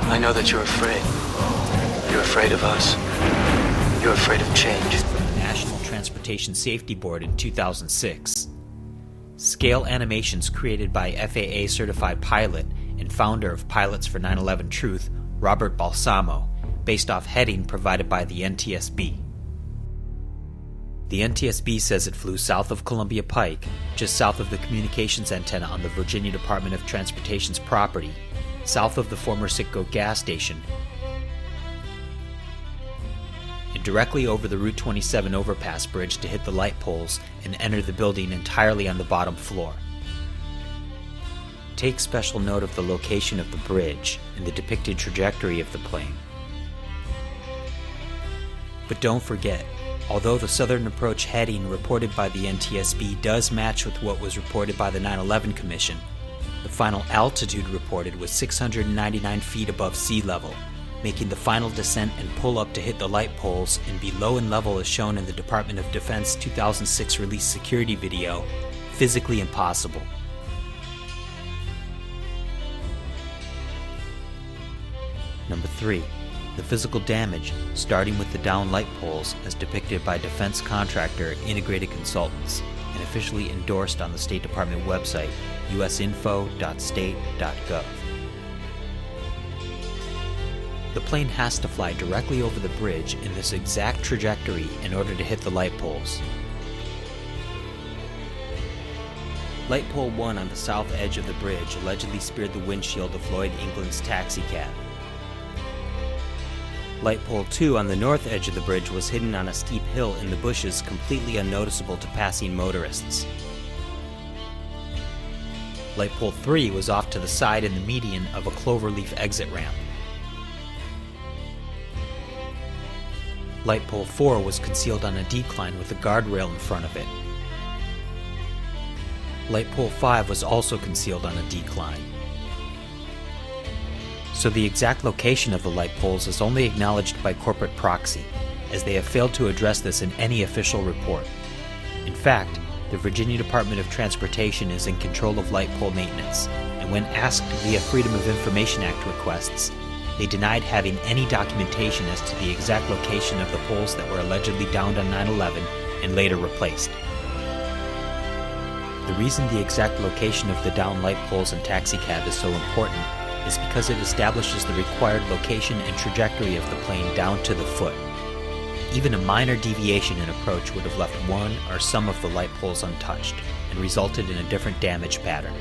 I know that you're afraid. You're afraid of us. You're afraid of change. From the National Transportation Safety Board in 2006. Scale animations created by FAA-certified pilot and founder of Pilots for 9/11 Truth, Robert Balsamo, based off heading provided by the NTSB. The NTSB says it flew south of Columbia Pike, just south of the communications antenna on the Virginia Department of Transportation's property, south of the former Citgo gas station, and directly over the Route 27 overpass bridge to hit the light poles and enter the building entirely on the bottom floor. Take special note of the location of the bridge and the depicted trajectory of the plane. But don't forget, although the Southern Approach heading reported by the NTSB does match with what was reported by the 9/11 Commission, the final altitude reported was 699 feet above sea level, making the final descent and pull-up to hit the light poles and be low in level as shown in the Department of Defense 2006 release security video physically impossible. Number 3. The physical damage, starting with the down light poles as depicted by defense contractor Integrated Consultants and officially endorsed on the State Department website usinfo.state.gov. The plane has to fly directly over the bridge in this exact trajectory in order to hit the light poles. Light pole 1 on the south edge of the bridge allegedly speared the windshield of Lloyd England's taxicab. Light pole 2 on the north edge of the bridge was hidden on a steep hill in the bushes, completely unnoticeable to passing motorists. Light pole 3 was off to the side in the median of a cloverleaf exit ramp. Light pole 4 was concealed on a decline with a guardrail in front of it. Light pole 5 was also concealed on a decline. So the exact location of the light poles is only acknowledged by corporate proxy, as they have failed to address this in any official report. In fact, the Virginia Department of Transportation is in control of light pole maintenance, and when asked via Freedom of Information Act requests, they denied having any documentation as to the exact location of the poles that were allegedly downed on 9/11 and later replaced. The reason the exact location of the downed light poles and taxicab is so important is because it establishes the required location and trajectory of the plane down to the foot. Even a minor deviation in approach would have left one or some of the light poles untouched and resulted in a different damage pattern.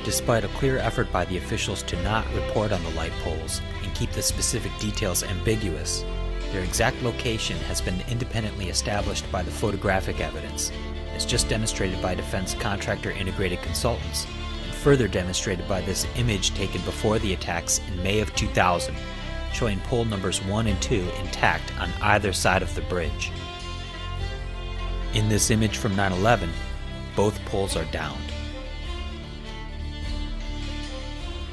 Despite a clear effort by the officials to not report on the light poles and keep the specific details ambiguous, their exact location has been independently established by the photographic evidence, as just demonstrated by defense contractor Integrated Consultants, further demonstrated by this image taken before the attacks in May of 2000, showing pole numbers 1 and 2 intact on either side of the bridge. In this image from 9/11, both poles are downed.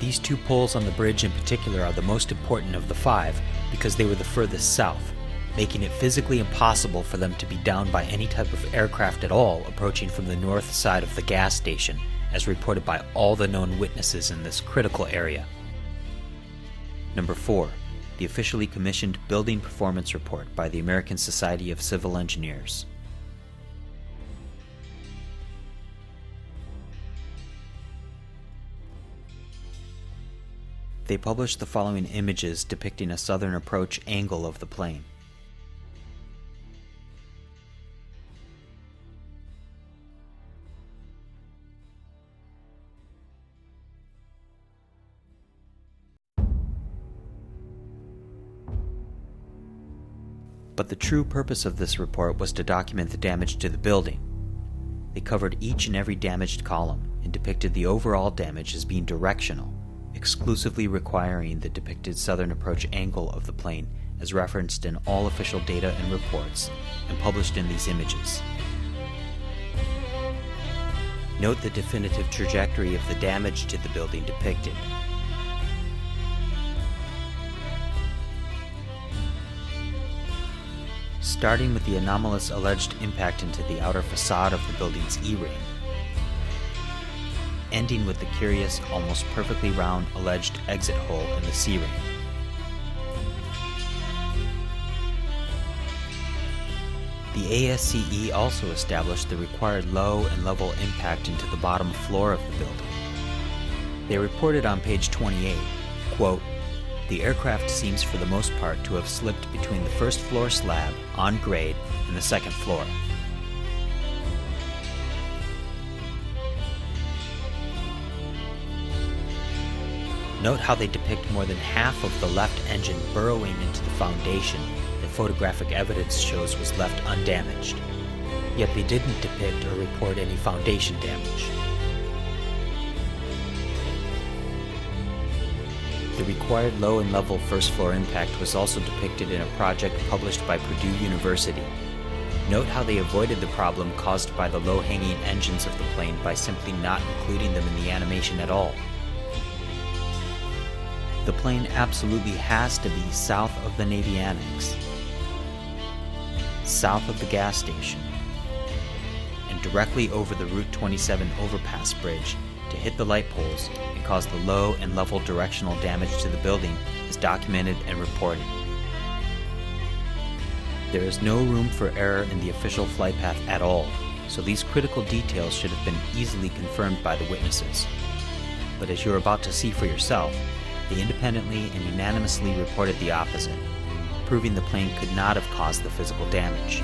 These 2 poles on the bridge in particular are the most important of the 5 because they were the furthest south, making it physically impossible for them to be downed by any type of aircraft at all approaching from the north side of the gas station, as reported by all the known witnesses in this critical area. Number 4. The officially commissioned Building Performance Report by the American Society of Civil Engineers. They published the following images depicting a southern approach angle of the plane. But the true purpose of this report was to document the damage to the building. They covered each and every damaged column and depicted the overall damage as being directional, exclusively requiring the depicted southern approach angle of the plane as referenced in all official data and reports and published in these images. Note the definitive trajectory of the damage to the building depicted. Starting with the anomalous alleged impact into the outer facade of the building's E-ring, ending with the curious, almost perfectly round alleged exit hole in the C-ring, The ASCE also established the required low and level impact into the bottom floor of the building. They reported on page 28, quote, "The aircraft seems for the most part to have slipped between the first floor slab, on grade, and the second floor." Note how they depict more than half of the left engine burrowing into the foundation that photographic evidence shows was left undamaged. Yet they didn't depict or report any foundation damage. The required low and level first floor impact was also depicted in a project published by Purdue University. Note how they avoided the problem caused by the low-hanging engines of the plane by simply not including them in the animation at all. The plane absolutely has to be south of the Navy Annex, south of the gas station, and directly over the Route 27 overpass bridge to hit the light poles and cause the low and level directional damage to the building is documented and reported. There is no room for error in the official flight path at all, so these critical details should have been easily confirmed by the witnesses. But as you're about to see for yourself, they independently and unanimously reported the opposite, proving the plane could not have caused the physical damage.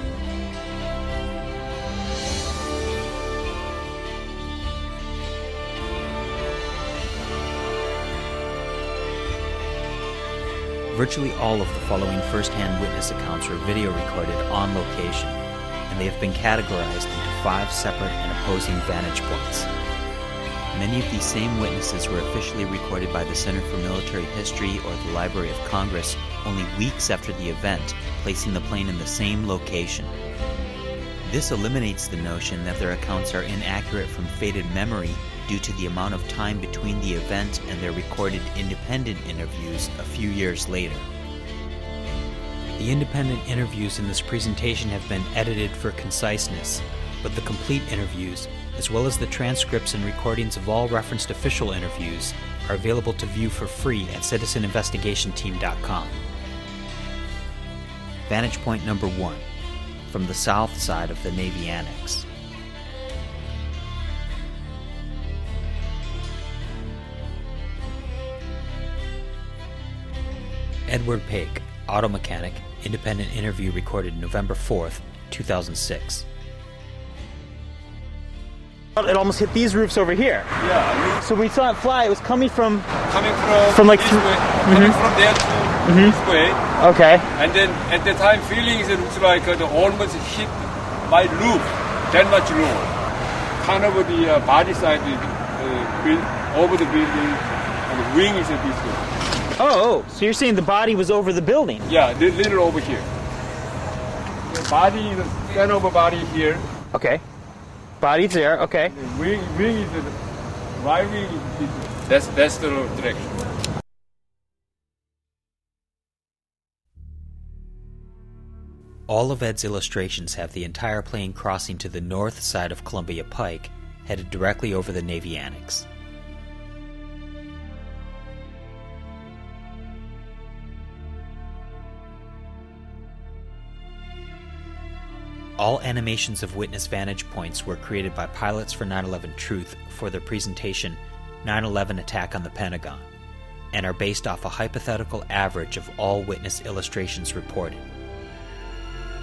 Virtually all of the following first-hand witness accounts were video recorded on location, and they have been categorized into 5 separate and opposing vantage points. Many of these same witnesses were officially recorded by the Center for Military History or the Library of Congress only weeks after the event, placing the plane in the same location. This eliminates the notion that their accounts are inaccurate from faded memory due to the amount of time between the event and their recorded independent interviews a few years later. The independent interviews in this presentation have been edited for conciseness, but the complete interviews, as well as the transcripts and recordings of all referenced official interviews, are available to view for free at citizeninvestigationteam.com. Vantage point number 1, from the south side of the Navy Annex. Edward Paik, auto mechanic, independent interview recorded November 4th, 2006. It almost hit these roofs over here. Yeah. So we saw it fly. It was coming from like this way, coming from there to this way. Okay. And then at the time, feeling it looks like the almost hit my roof, that much lower. Kind of the body side over the building, and the wing is this way. Oh, so you're saying the body was over the building? Yeah, little over here. The body, the fan over body here. Okay. Body's there, okay. The wing is the right wing. That's the direction. All of Ed's illustrations have the entire plane crossing to the north side of Columbia Pike, headed directly over the Navy Annex. All animations of witness vantage points were created by pilots for 9/11 Truth for their presentation 9/11 Attack on the Pentagon, and are based off a hypothetical average of all witness illustrations reported.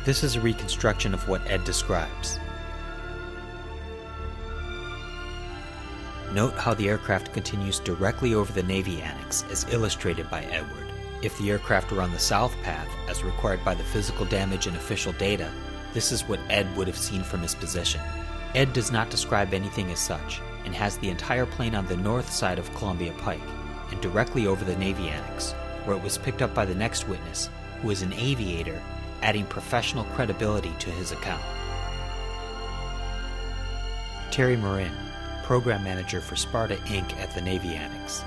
This is a reconstruction of what Ed describes. Note how the aircraft continues directly over the Navy Annex as illustrated by Edward. If the aircraft were on the south path, as required by the physical damage and official data, this is what Ed would have seen from his position. Ed does not describe anything as such, and has the entire plane on the north side of Columbia Pike, and directly over the Navy Annex, where it was picked up by the next witness, who is an aviator, adding professional credibility to his account. Terry Marin, Program Manager for Sparta Inc. at the Navy Annex.